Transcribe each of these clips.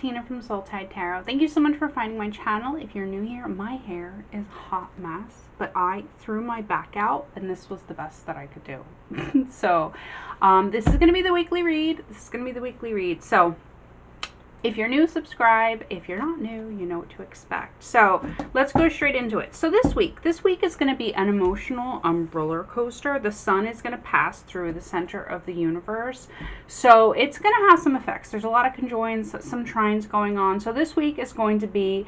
Tina from Soul Tide Tarot. Thank you so much for finding my channel. If you're new here, my hair is a hot mess, but I threw my back out and this was the best that I could do. So this is going to be the weekly read. So if you're new, subscribe. If you're not new, you know what to expect. So let's go straight into it. So this week is going to be an emotional roller coaster. The sun is going to pass through the center of the universe. So it's going to have some effects. There's a lot of conjoins, some trines going on. So this week is going to be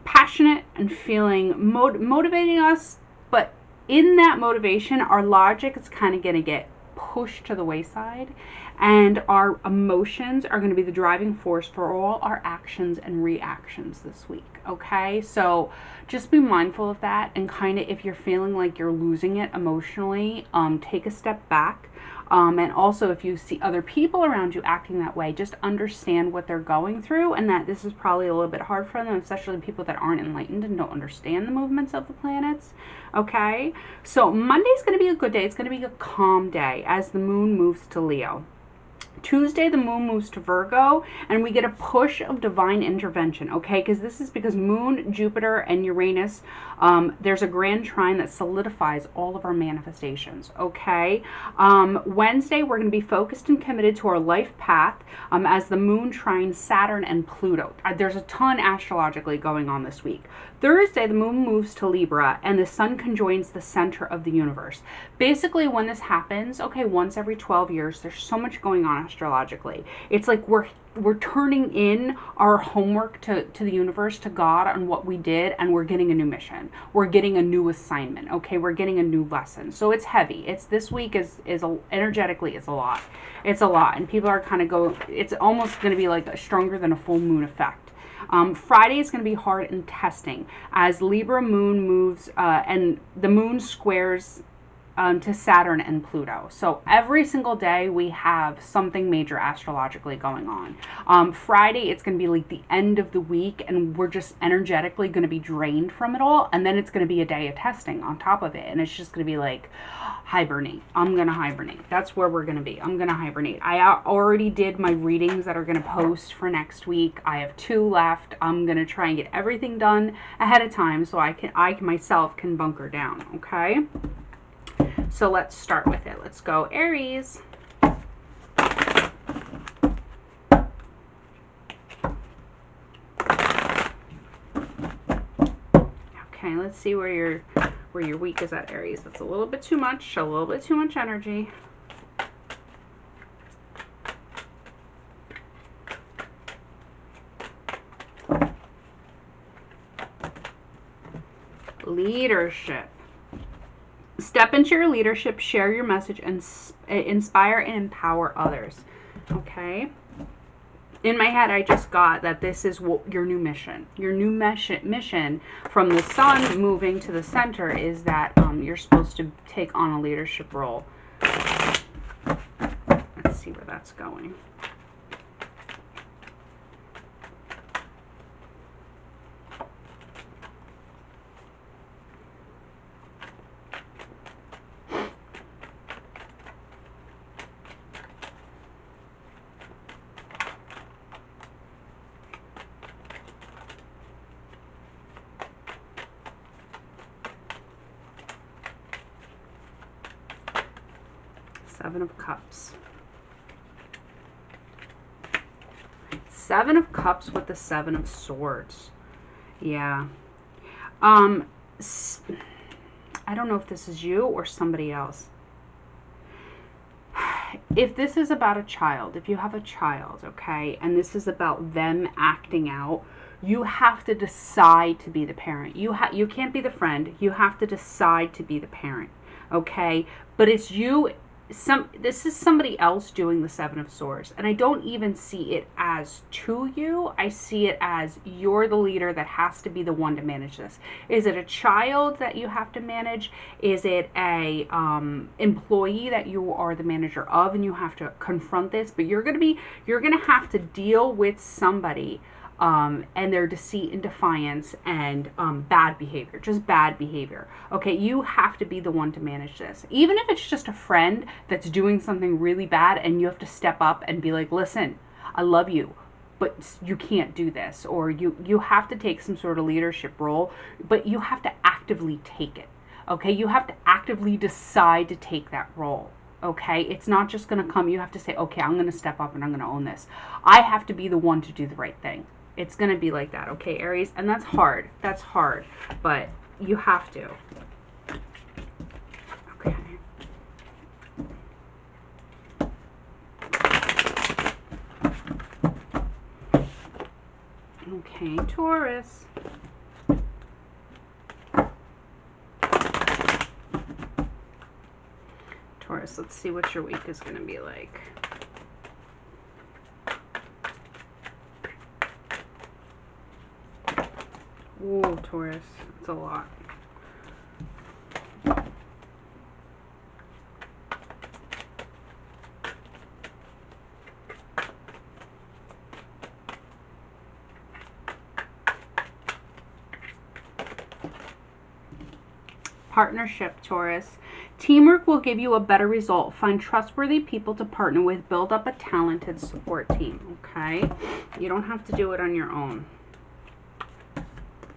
passionate and feeling motivating us. But in that motivation, our logic is kind of going to get pushed to the wayside, and our emotions are going to be the driving force for all our actions and reactions this week. Okay, so just be mindful of that, and kind of, if you're feeling like you're losing it emotionally, take a step back. And also, if you see other people around you acting that way, just understand what they're going through, and that this is probably a little bit hard for them, especially people that aren't enlightened and don't understand the movements of the planets. Okay, so Monday's going to be a good day. It's going to be a calm day as the moon moves to Leo. Tuesday, the moon moves to Virgo, and we get a push of divine intervention, okay? This is because Moon, Jupiter, and Uranus, there's a grand trine that solidifies all of our manifestations, okay? Wednesday, we're going to be focused and committed to our life path as the moon trines Saturn and Pluto. There's a ton astrologically going on this week. Thursday, the moon moves to Libra, and the sun conjoins the center of the universe. Basically, when this happens, okay, once every 12 years, there's so much going on astrologically. It's like we're turning in our homework to the universe, to God, on what we did, and we're getting a new mission. We're getting a new assignment, okay? We're getting a new lesson. So it's heavy. This week is energetically, it's a lot. It's a lot, and people are kind of it's almost going to be like stronger than a full moon effect. Friday is going to be hard and testing as Libra moon moves and the moon squares to Saturn and Pluto. So every single day we have something major astrologically going on. Friday, it's going to be like the end of the week, and we're just energetically going to be drained from it all. And then it's going to be a day of testing on top of it. And it's just going to be like, hibernate. I'm going to hibernate. That's where we're going to be. I'm going to hibernate. I already did my readings that are going to post for next week. I have 2 left. I'm going to try and get everything done ahead of time so I myself can bunker down. Okay. So let's start with it. Let's go Aries. Okay, let's see where your week is at, Aries. That's a little bit too much energy. Leadership. Step into your leadership, share your message, and inspire and empower others. Okay? In my head, I just got that this is your new mission. Your new mission from the sun moving to the center is that you're supposed to take on a leadership role. Let's see where that's going. Seven of Cups. 7 of Cups with the 7 of Swords. Yeah. I don't know if this is you or somebody else. If this is about a child, if you have a child, okay, and this is about them acting out, you have to decide to be the parent. You can't be the friend. You have to decide to be the parent, okay? But it's you. This is somebody else doing the 7 of Swords, and I don't even see it as to you. I see it as you're the leader that has to be the one to manage this. Is it a child that you have to manage? Is it a employee that you are the manager of and you have to confront this? But you're gonna have to deal with somebody and their deceit and defiance and bad behavior, just bad behavior. Okay, you have to be the one to manage this. Even if it's just a friend that's doing something really bad and you have to step up and be like, listen, I love you, but you can't do this, or you have to take some sort of leadership role, but you have to actively take it. Okay, you have to actively decide to take that role. Okay, it's not just going to come. You have to say, okay, I'm going to step up and I'm going to own this. I have to be the one to do the right thing. It's going to be like that. Okay, Aries, and that's hard. That's hard, but you have to. Okay. Okay, Taurus. Taurus, let's see what your week is going to be like. Ooh, Taurus, it's a lot. Partnership, Taurus. Teamwork will give you a better result. Find trustworthy people to partner with. Build up a talented support team, okay? You don't have to do it on your own. Let's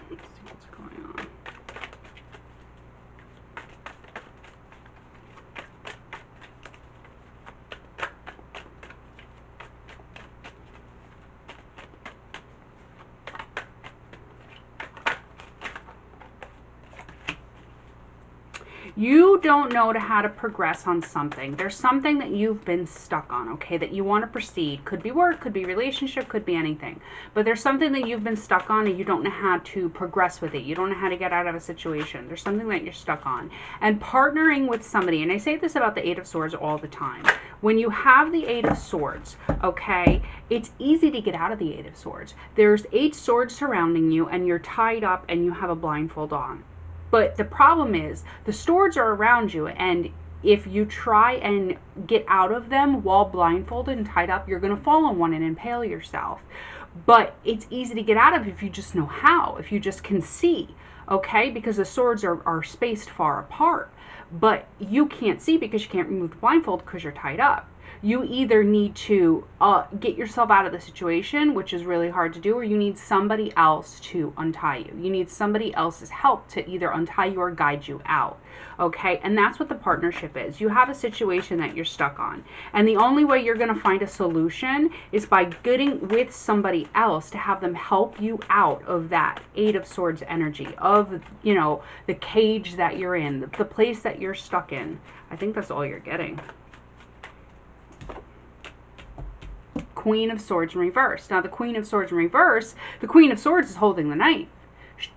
see what's going on. You don't know how to progress on something. There's something that you've been stuck on, okay, that you want to proceed. Could be work, could be relationship, could be anything. But there's something that you've been stuck on and you don't know how to progress with it. You don't know how to get out of a situation. There's something that you're stuck on. And partnering with somebody, and I say this about the Eight of Swords all the time. When you have the Eight of Swords, okay, it's easy to get out of the Eight of Swords. There's 8 swords surrounding you and you're tied up and you have a blindfold on. But the problem is the swords are around you, and if you try and get out of them while blindfolded and tied up, you're going to fall on one and impale yourself. But it's easy to get out of if you just know how, if you just can see, okay? Because the swords are spaced far apart. But you can't see because you can't remove the blindfold because you're tied up. You either need to get yourself out of the situation, which is really hard to do, or you need somebody else to untie you. You need somebody else's help to either untie you or guide you out. Okay, and that's what the partnership is. You have a situation that you're stuck on, and the only way you're going to find a solution is by getting with somebody else to have them help you out of that Eight of Swords energy, of, you know, the cage that you're in, the place that you're stuck in. I think that's all you're getting. Queen of Swords in reverse. Now, the Queen of Swords in reverse, the Queen of Swords is holding the knife.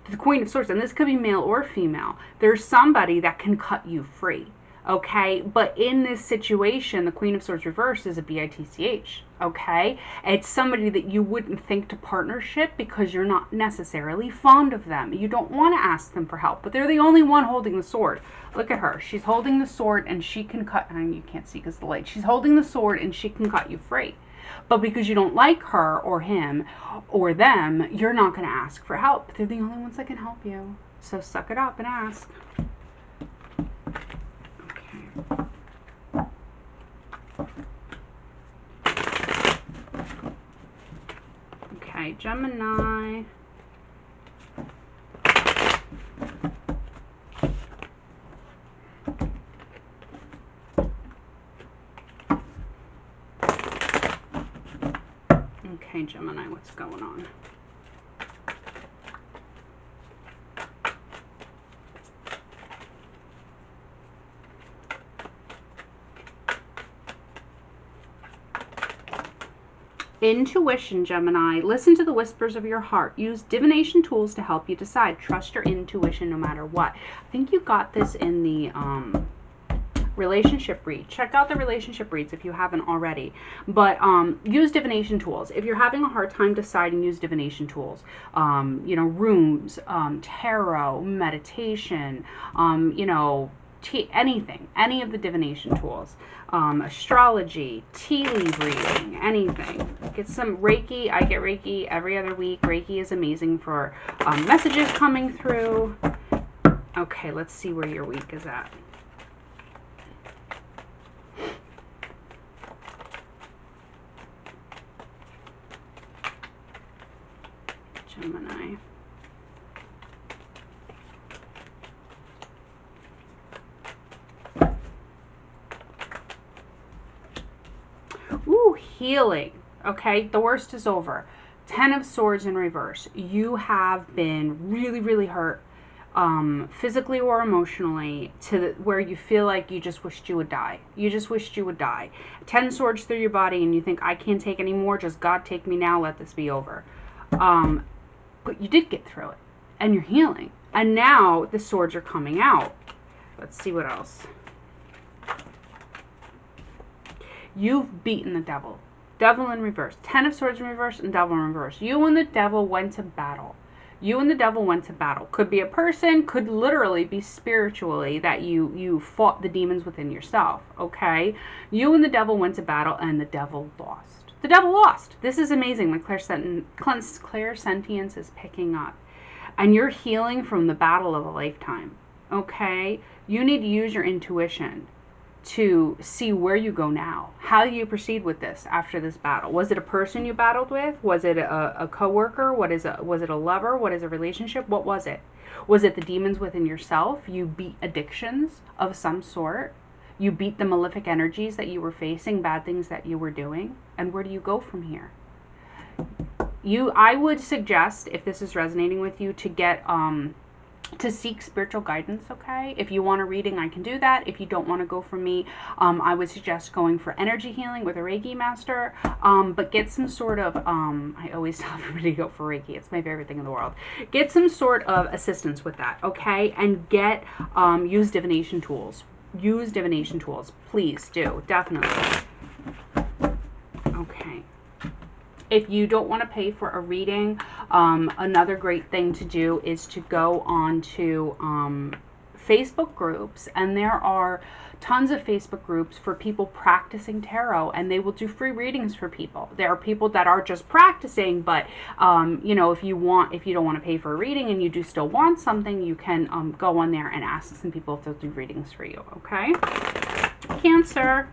The Queen of Swords, and this could be male or female. There's somebody that can cut you free, okay? But in this situation, the Queen of Swords reverse is a bitch, okay? It's somebody that you wouldn't think to partnership because you're not necessarily fond of them. You don't want to ask them for help, but they're the only one holding the sword. Look at her. She's holding the sword, and she can cut, and you can't see because of the light. She's holding the sword, and she can cut you free. But because you don't like her or him or them, you're not going to ask for help. They're the only ones that can help you. So suck it up and ask. Okay, Gemini. Okay, Gemini, what's going on? Intuition, Gemini. Listen to the whispers of your heart. Use divination tools to help you decide. Trust your intuition no matter what. I think you got this in the relationship read. Check out the relationship reads if you haven't already. But use divination tools. If you're having a hard time deciding, use divination tools. You know, runes, tarot, meditation, you know, anything, any of the divination tools. Astrology, tea leaf reading, anything. Get some Reiki. I get Reiki every other week. Reiki is amazing for messages coming through. Okay, let's see where your week is at. Gemini. Ooh, healing. Okay, the worst is over. 10 of Swords in reverse. You have been really, really hurt, physically or emotionally, where you feel like you just wished you would die. You just wished you would die. 10 swords through your body, and you think, I can't take any more. Just God, take me now. Let this be over. But you did get through it, and you're healing. And now the swords are coming out. Let's see what else. You've beaten the devil. Devil in reverse. 10 of Swords in reverse and Devil in reverse. You and the devil went to battle. You and the devil went to battle. Could be a person, could literally be spiritually that you fought the demons within yourself, okay? You and the devil went to battle and the devil lost. The devil lost. This is amazing. My clairsentience is picking up. And you're healing from the battle of a lifetime, okay? You need to use your intuition to see where you go now. How do you proceed with this after this battle? Was it a person you battled with? Was it a coworker? Was it a lover? What is a relationship? What was it? Was it the demons within yourself? You beat addictions of some sort. You beat the malefic energies that you were facing, bad things that you were doing. And where do you go from here? I would suggest, if this is resonating with you, to get to seek spiritual guidance, okay? If you want a reading, I can do that. If you don't want to go for me, I would suggest going for energy healing with a Reiki master, but get some sort of, I always tell everybody to go for Reiki. It's my favorite thing in the world. Get some sort of assistance with that, okay? And use divination tools. Use divination tools. Please do, definitely. Okay. If you don't want to pay for a reading, another great thing to do is to go on to Facebook groups, and there are tons of Facebook groups for people practicing tarot, and they will do free readings for people. There are people that are just practicing, but you know, if you don't want to pay for a reading and you do still want something, you can go on there and ask some people if they'll do readings for you. Okay, Cancer.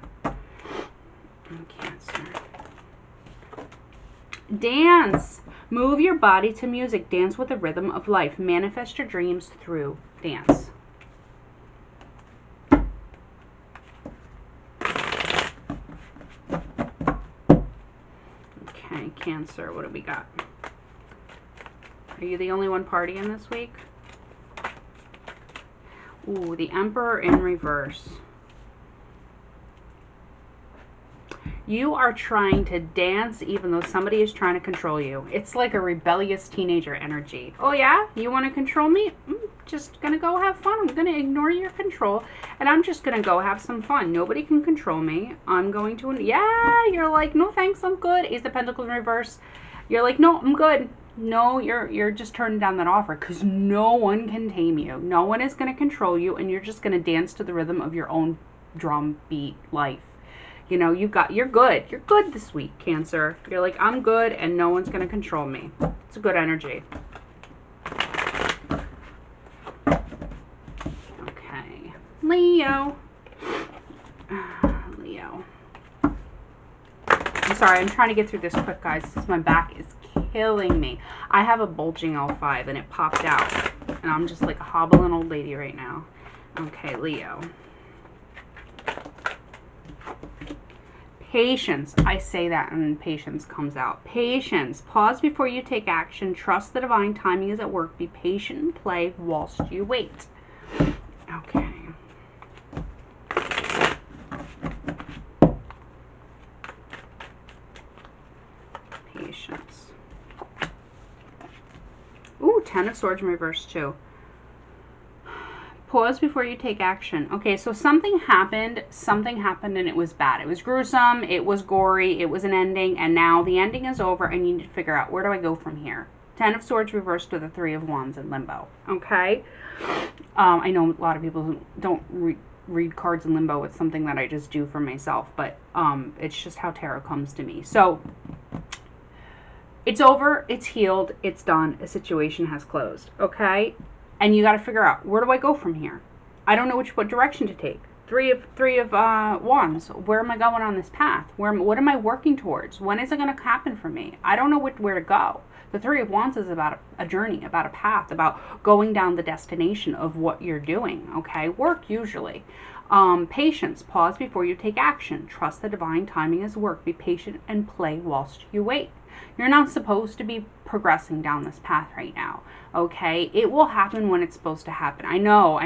Cancer. Dance. Move your body to music. Dance with the rhythm of life. Manifest your dreams through dance. Okay, Cancer, what do we got? Are you the only one partying this week? Ooh, the Emperor in reverse. You are trying to dance even though somebody is trying to control you. It's like a rebellious teenager energy. Oh yeah? You want to control me? I'm just going to go have fun. I'm going to ignore your control and I'm just going to go have some fun. Nobody can control me. I'm going to... Yeah, you're like, no thanks, I'm good. Ace of Pentacles in reverse. You're like, no, I'm good. No, you're just turning down that offer because no one can tame you. No one is going to control you, and you're just going to dance to the rhythm of your own drum beat life. You know, you're good. You're good this week, Cancer. You're like, I'm good and no one's going to control me. It's a good energy. Okay. Leo. Leo. I'm sorry, I'm trying to get through this quick, guys. My back is killing me. I have a bulging L5 and it popped out. And I'm just like a hobbling old lady right now. Okay, Leo. Patience. I say that and patience comes out. Patience. Pause before you take action. Trust the divine timing is at work. Be patient and play whilst you wait. Okay. Patience. Ooh, 10 of Swords in reverse too. Pause before you take action. Okay, so something happened and it was bad. It was gruesome, it was gory, it was an ending, and now the ending is over and you need to figure out, where do I go from here? 10 of Swords reversed to the 3 of Wands in limbo. Okay? I know a lot of people who don't read cards in limbo. It's something that I just do for myself, but it's just how tarot comes to me. So, it's over, it's healed, it's done, a situation has closed. Okay? And you got to figure out, where do I go from here? I don't know what direction to take. Three of Wands. Where am I going on this path? What am I working towards? When is it going to happen for me? I don't know where to go. The Three of Wands is about a journey, about a path, about going down the destination of what you're doing, okay? Work, usually. Patience. Pause before you take action. Trust the divine timing is work. Be patient and play whilst you wait. You're not supposed to be progressing down this path right now, okay? It will happen when it's supposed to happen. I know.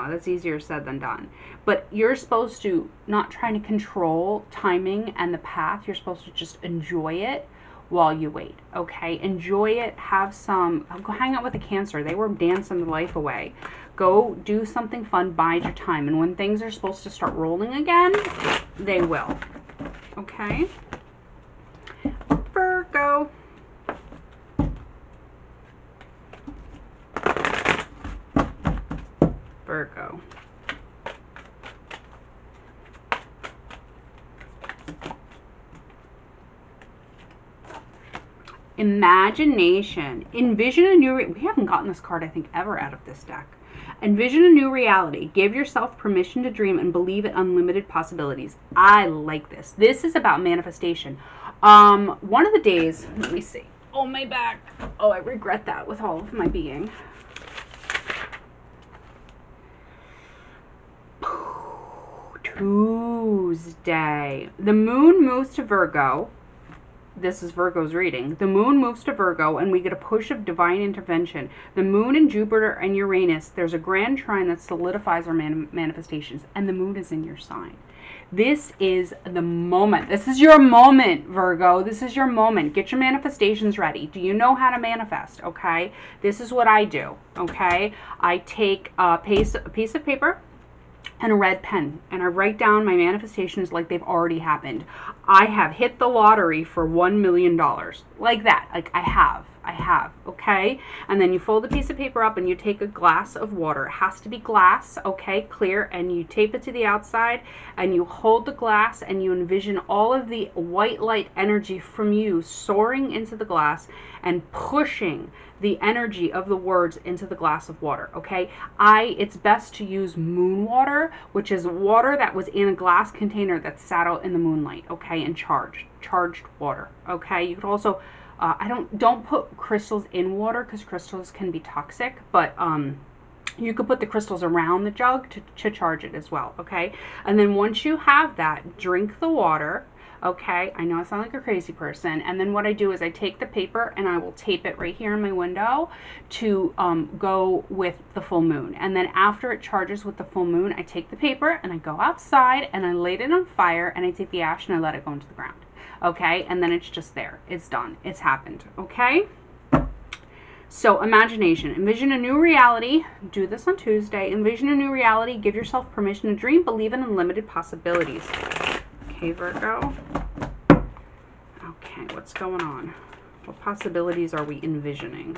That's easier said than done. But you're supposed to not try to control timing and the path. You're supposed to just enjoy it while you wait, okay? Enjoy it. Have some, go hang out with a Cancer. They were dancing the life away. Go do something fun, bide your time. And when things are supposed to start rolling again, they will, okay? Virgo. Virgo. Imagination. Envision a new... we haven't gotten this card, I think, ever out of this deck. Envision a new reality. Give yourself permission to dream and believe in unlimited possibilities. I like this. This is about manifestation. One of the days... let me see. Oh, my back. Oh, I regret that with all of my being. Tuesday. The moon moves to Virgo. This is Virgo's reading. The moon moves to Virgo and we get a push of divine intervention. The moon and Jupiter and Uranus, there's a grand trine that solidifies our manifestations, and the moon is in your sign. This is the moment. This is your moment, Virgo. This is your moment. Get your manifestations ready. Do you know how to manifest? Okay. This is what I do. Okay. I take a piece of paper and a red pen, and I write down my manifestations like they've already happened. I have hit the lottery for $1 million. Like that. Like I have, okay? And then you fold the piece of paper up and you take a glass of water. It has to be glass, okay, clear, and you tape it to the outside and you hold the glass and you envision all of the white light energy from you soaring into the glass and pushing the energy of the words into the glass of water, okay? It's best to use moon water, which is water that was in a glass container that sat out in the moonlight, okay, and charged water, okay? You could also, don't put crystals in water because crystals can be toxic, but you could put the crystals around the jug to charge it as well, okay? And then once you have that, drink the water. Okay, I know I sound like a crazy person. And then what I do is I take the paper and I will tape it right here in my window to go with the full moon. And then after it charges with the full moon, I take the paper and I go outside and I light it on fire and I take the ash and I let it go into the ground. Okay, and then it's just there. It's done. It's happened. Okay? So imagination. Envision a new reality. Do this on Tuesday. Envision a new reality. Give yourself permission to dream. Believe in unlimited possibilities. Okay, Virgo. Okay, what's going on? What possibilities are we envisioning?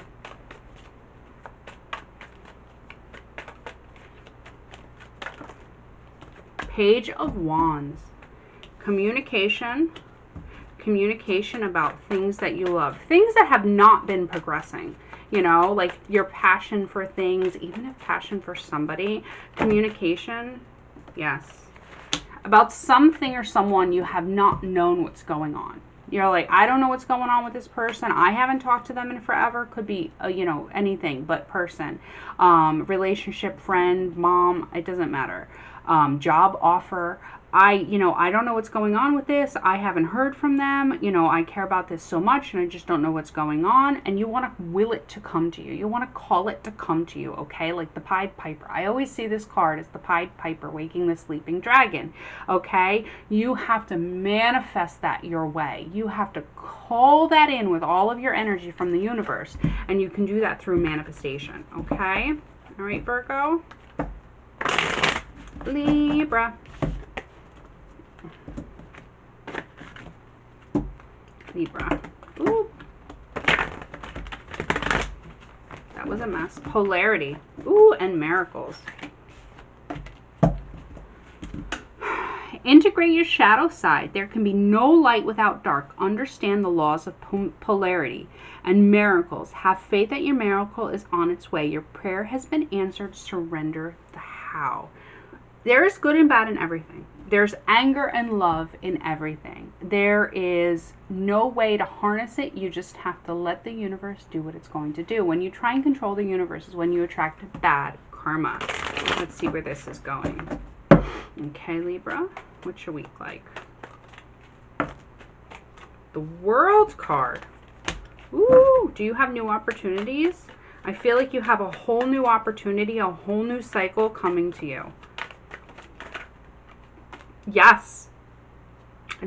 Page of Wands. Communication. Communication about things that you love. Things that have not been progressing. You know, like your passion for things, even if passion for somebody. Communication. Yes. About something or someone you have not known what's going on. You're like, I don't know what's going on with this person. I haven't talked to them in forever. Could be, anything but person. Relationship, friend, mom, it doesn't matter. Job offer. I don't know what's going on with this. I haven't heard from them. I care about this so much and I just don't know what's going on. And you want to will it to come to you. You want to call it to come to you, okay? Like the Pied Piper. I always see this card as the Pied Piper waking the sleeping dragon, okay? You have to manifest that your way. You have to call that in with all of your energy from the universe. And you can do that through manifestation, okay? All right, Virgo. Libra. Libra. Ooh. That was a mess. Polarity. Ooh, and miracles. Integrate your shadow side. There can be no light without dark. Understand the laws of polarity and miracles. Have faith that your miracle is on its way. Your prayer has been answered. Surrender the how. There is good and bad in everything. There's anger and love in everything. There is no way to harness it. You just have to let the universe do what it's going to do. When you try and control the universe is when you attract bad karma. Let's see where this is going. Okay, Libra, what's your week like? The World card. Ooh, do you have new opportunities? I feel like you have a whole new opportunity, a whole new cycle coming to you. Yes.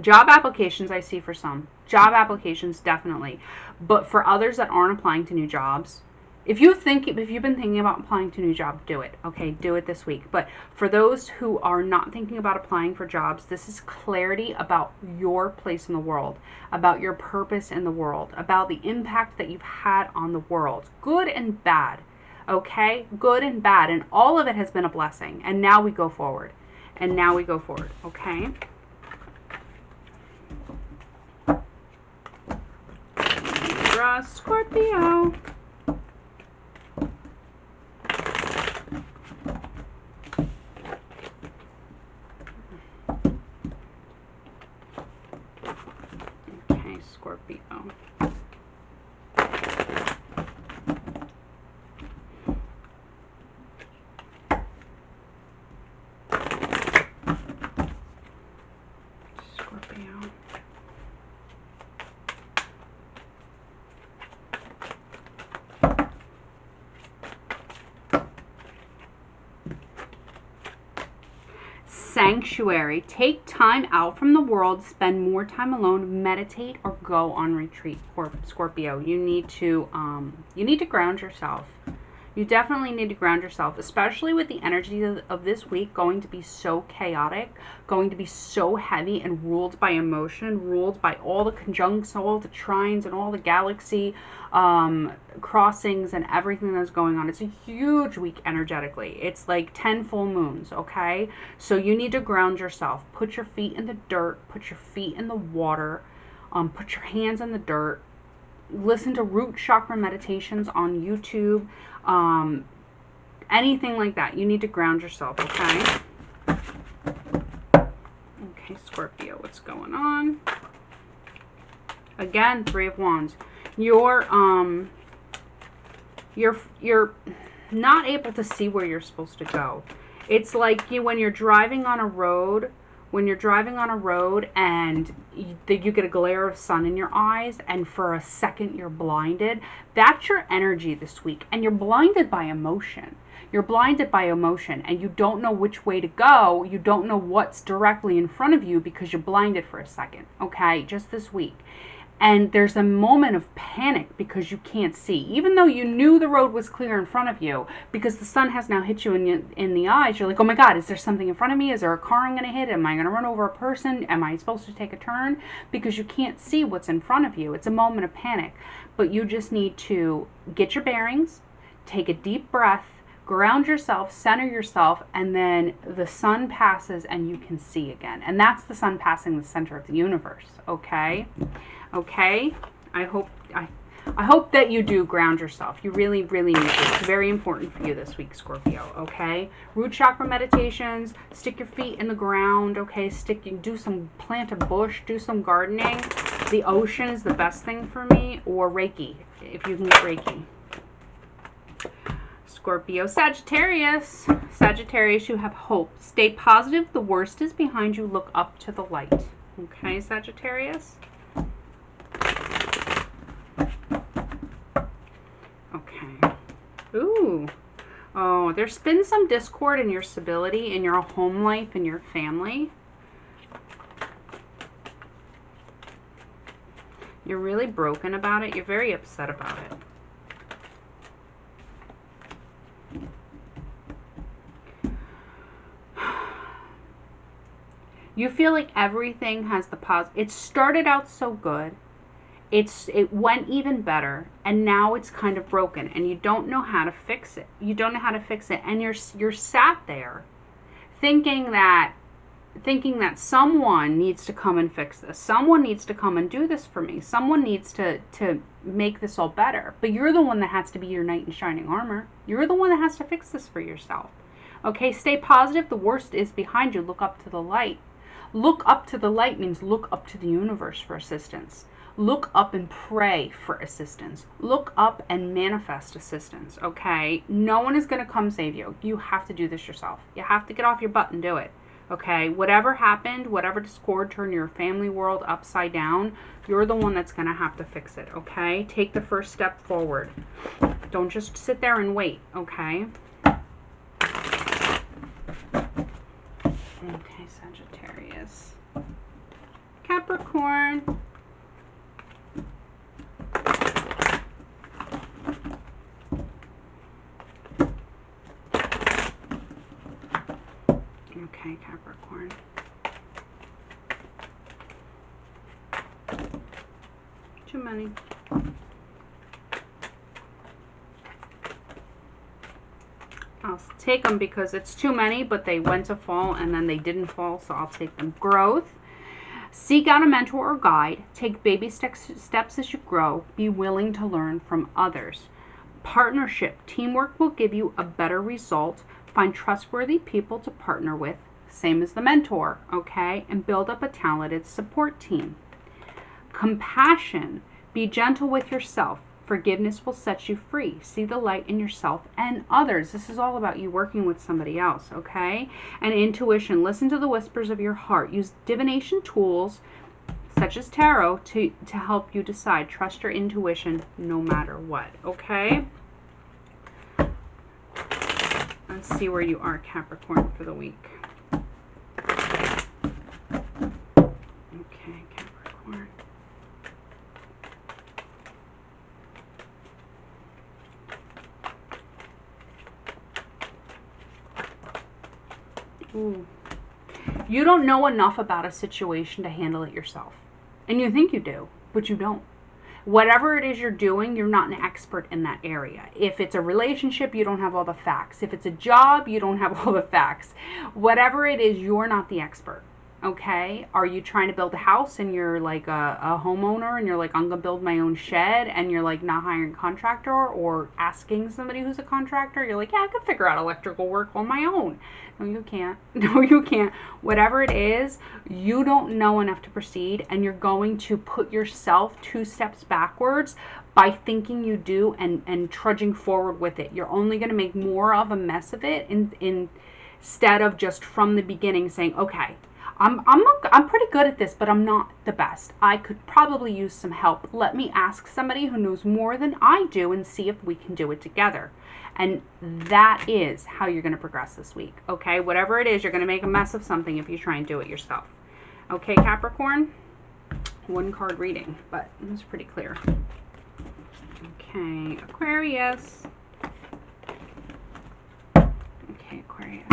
Job applications I see for some. Job applications, definitely. But for others that aren't applying to new jobs, if you've been thinking about applying to a new job, do it. Okay, do it this week. But for those who are not thinking about applying for jobs, this is clarity about your place in the world, about your purpose in the world, about the impact that you've had on the world, good and bad. Okay, good and bad. And all of it has been a blessing. And now we go forward. And now we go forward, okay? Libra, Scorpio. Okay, Scorpio. Sanctuary. Take time out from the world, spend more time alone, meditate, or go on retreat. For Scorpio, you need to ground yourself. You definitely need to ground yourself, especially with the energy of this week going to be so chaotic, going to be so heavy and ruled by emotion, ruled by all the conjuncts, all the trines, and all the galaxy crossings and everything that's going on. It's a huge week energetically. It's like 10 full moons, okay? So you need to ground yourself. Put your feet in the dirt, put your feet in the water, put your hands in the dirt. Listen to root chakra meditations on YouTube, anything like that. You need to ground yourself, okay? Okay, Scorpio, what's going on? Again, Three of Wands. You're not able to see where you're supposed to go. It's like when you're driving on a road. When you're driving on a road and you get a glare of sun in your eyes and for a second you're blinded, that's your energy this week. And you're blinded by emotion. You're blinded by emotion and you don't know which way to go. You don't know what's directly in front of you because you're blinded for a second, okay? Just this week. And there's a moment of panic because you can't see. Even though you knew the road was clear in front of you, because the sun has now hit you in the eyes, you're like, oh my God, is there something in front of me? Is there a car I'm going to hit? Am I going to run over a person? Am I supposed to take a turn? Because you can't see what's in front of you. It's a moment of panic. But you just need to get your bearings, take a deep breath, ground yourself, center yourself, and then the sun passes and you can see again. And that's the sun passing the center of the universe, okay? Okay, I hope that you do ground yourself. You really, really need to. It's very important for you this week, Scorpio, okay? Root chakra meditations, stick your feet in the ground, okay? Plant a bush, do some gardening. The ocean is the best thing for me, or Reiki, if you can get Reiki. Scorpio, Sagittarius. Sagittarius, you have hope. Stay positive. The worst is behind you. Look up to the light. Okay, Sagittarius? Okay. Ooh. Oh, there's been some discord in your stability, in your home life, in your family. You're really broken about it. You're very upset about it. You feel like everything has the positive. It started out so good. It went even better, and now it's kind of broken, and you don't know how to fix it. You don't know how to fix it, and you're sat there thinking that someone needs to come and fix this. Someone needs to come and do this for me. Someone needs to make this all better. But you're the one that has to be your knight in shining armor. You're the one that has to fix this for yourself. Okay, stay positive. The worst is behind you. Look up to the light. Look up to the light means look up to the universe for assistance. Look up and pray for assistance. Look up and manifest assistance, okay? No one is going to come save you. You have to do this yourself. You have to get off your butt and do it, okay? Whatever happened, whatever discord turned your family world upside down, you're the one that's going to have to fix it, okay? Take the first step forward. Don't just sit there and wait, okay? Okay, Sagittarius. Capricorn. Okay, Capricorn. Too many. I'll take them because it's too many, but they went to fall and then they didn't fall, so I'll take them. Growth. Seek out a mentor or guide. Take baby steps as you grow. Be willing to learn from others. Partnership. Teamwork will give you a better result. Find trustworthy people to partner with, same as the mentor, okay? And build up a talented support team. Compassion. Be gentle with yourself. Forgiveness will set you free. See the light in yourself and others. This is all about you working with somebody else, okay? And intuition. Listen to the whispers of your heart. Use divination tools such as tarot to help you decide. Trust your intuition no matter what, okay? Let's see where you are, Capricorn, for the week. Okay, Capricorn. Ooh. You don't know enough about a situation to handle it yourself. And you think you do, but you don't. Whatever it is you're doing, you're not an expert in that area. If it's a relationship, you don't have all the facts. If it's a job, you don't have all the facts. Whatever it is, you're not the expert. Okay? Are you trying to build a house and you're like a homeowner and you're like, I'm going to build my own shed, and you're like not hiring a contractor or asking somebody who's a contractor? You're like, yeah, I could figure out electrical work on my own. No, you can't. No, you can't. Whatever it is, you don't know enough to proceed, and you're going to put yourself 2 steps backwards by thinking you do and trudging forward with it. You're only going to make more of a mess of it instead of just from the beginning saying, okay, I'm pretty good at this, but I'm not the best. I could probably use some help. Let me ask somebody who knows more than I do and see if we can do it together. And that is how you're going to progress this week. Okay, whatever it is, you're going to make a mess of something if you try and do it yourself. Okay, Capricorn, 1 card reading, but it was pretty clear. Okay, Aquarius. Okay, Aquarius.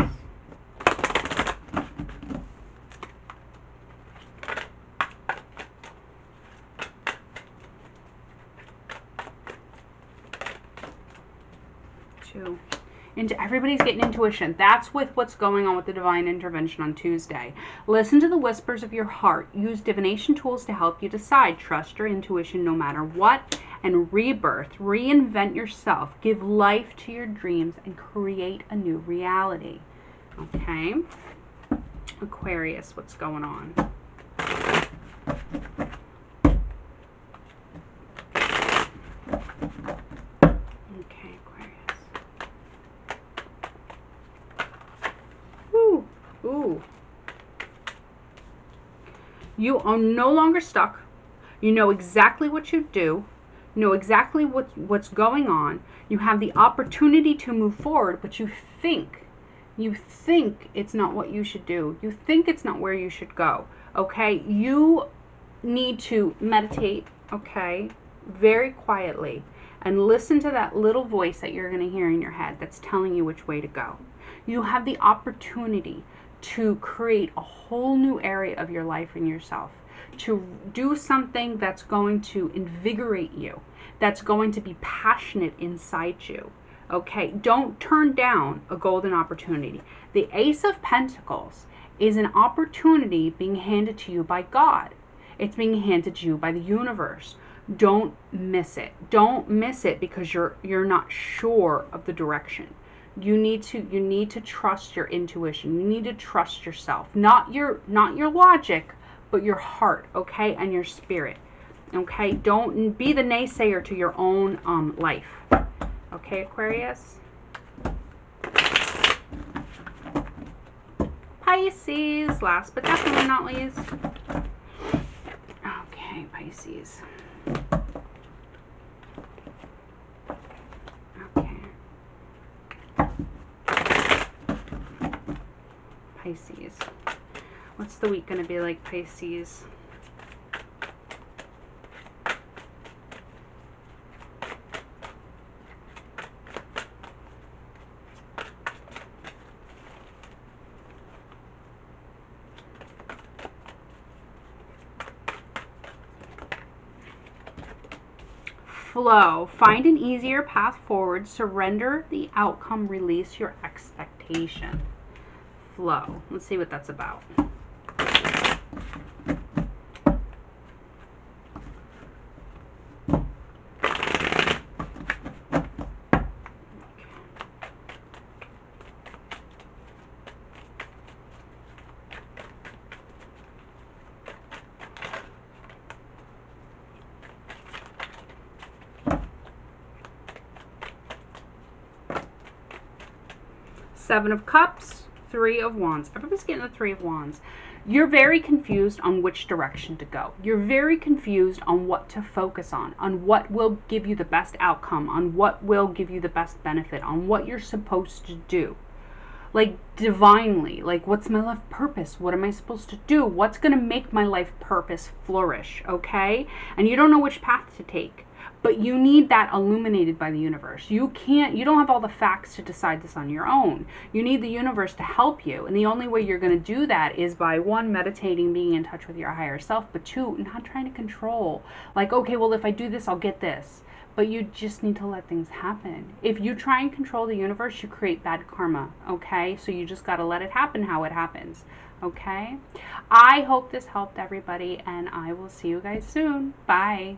Everybody's getting intuition. That's with what's going on with the divine intervention on Tuesday. Listen to the whispers of your heart. Use divination tools to help you decide. Trust your intuition no matter what. And rebirth. Reinvent yourself. Give life to your dreams and create a new reality. Okay. Aquarius, what's going on? Ooh. You are no longer stuck. You know exactly what you do. You know exactly what's going on. You have the opportunity to move forward, but you think it's not what you should do. You think it's not where you should go. Okay? You need to meditate, okay, very quietly, and listen to that little voice that you're going to hear in your head that's telling you which way to go. You have the opportunity to create a whole new area of your life and yourself, to do something that's going to invigorate you, that's going to be passionate inside you. Okay, don't turn down a golden opportunity. The Ace of Pentacles is an opportunity being handed to you by God. It's being handed to you by the universe. Don't miss it. Don't miss it because you're not sure of the direction. You need to trust your intuition. You need to trust yourself. Not your logic, but your heart, okay? And your spirit. Okay? Don't be the naysayer to your own life. Okay, Aquarius? Pisces, last but definitely not least. Okay, Pisces. Okay. Pisces. What's the week going to be like, Pisces? Flow. Find an easier path forward. Surrender the outcome. Release your expectation. Flow. Let's see what that's about. Seven of Cups, Three of Wands. Everybody's getting the Three of Wands. You're very confused on which direction to go. You're very confused on what to focus on what will give you the best outcome, on what will give you the best benefit, on what you're supposed to do. Like divinely, like what's my life purpose? What am I supposed to do? What's going to make my life purpose flourish, okay? And you don't know which path to take. But you need that illuminated by the universe. You don't have all the facts to decide this on your own. You need the universe to help you. And the only way you're going to do that is by, one, meditating, being in touch with your higher self, but two, not trying to control. Like, okay, well, if I do this, I'll get this. But you just need to let things happen. If you try and control the universe, you create bad karma, okay? So you just got to let it happen how it happens, okay? I hope this helped everybody, and I will see you guys soon. Bye.